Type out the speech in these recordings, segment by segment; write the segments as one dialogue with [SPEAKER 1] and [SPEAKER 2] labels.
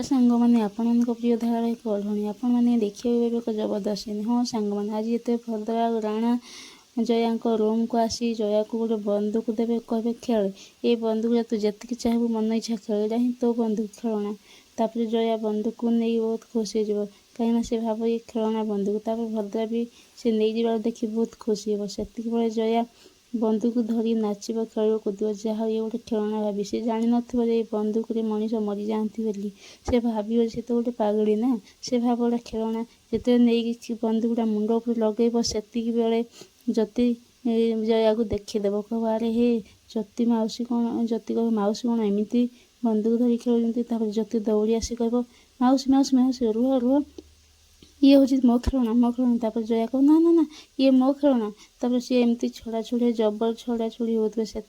[SPEAKER 1] सांग मैंने आपण प्रिय धारावाहिक ओढ़णी आपण मैंने देखिए एक जबरदस्त हाँ सांग मैंने आज ये भद्रा राणा जया रूम को आसी जया को गोटे बंदूक देवे कहे खेल ये बंदूक तू जी चाहबू मन इच्छा खेल ही तो बंदूक खेलना तापर जया बंदूक को नहीं बहुत खुशी हो कहीं से भाव ये खेलना बंदूक तापर भद्रा भी से नहीं जावा देखी बहुत खुशी हो से जया बंदूक धरी नाचब खेल कूद जहाँ ये गोटे खेलना भाभी से जान न बंदूक मनीष मरी जाती बोली से भाव से तो गोटे पागड़ी ना से भाव गोटे खेलना जिते नहीं बंदूकटा मुंड उपर लगे से बेले जति जया को देखीदेव कह अरे हे जति मौसी कौन जति कह मौसी कौन एमती बंदूक धरी खेलुंट जति दौड़ी आसी कह मौसी मौसी मौसी रुह रुह ये हूँ मो खेलना तापर जया कह ना ना ना ये मो खेलना तापर सी एमती छड़ा छुड़ी जबर छड़ा छुड़ी होते से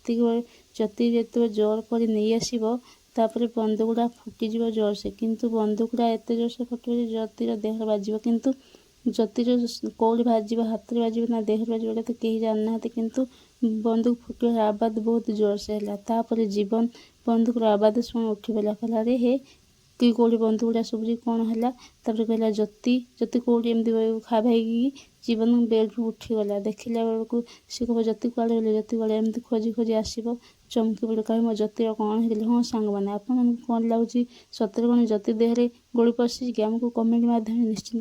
[SPEAKER 1] जति जो जोर पर नहीं आसो तापर बंदूकटा फुटिज जोर से किंतु बंदूकटा एत जोर से फुटे जतिर देह बाजो किंतु जतिर कौड़ी बाज हाथ में बाज ना देह बाजो तो कहीं जानना किंतु बंदूक फुटे आवाज बहुत जोर से है जीवन बंदूक आवाज शुण उठी पड़ा कहला अरे हे कि कौड़ी बंदूकटा शुभुची कौन है तापर कहला जति जति कौड़ी एमती खा भाई जीवन बेड रू उठीगला देखला बेलू सी कह जति कुआड़े गले जति कुआड़े एमती खोजी खोजी आसो चमकी पड़े कहे मो जतिर कौन है हाँ सांग मैंने आपन कौन लगुच सतरे कौन जति देहरे गोली पशि कि आमको कमेंट माध्यम निश्चिंत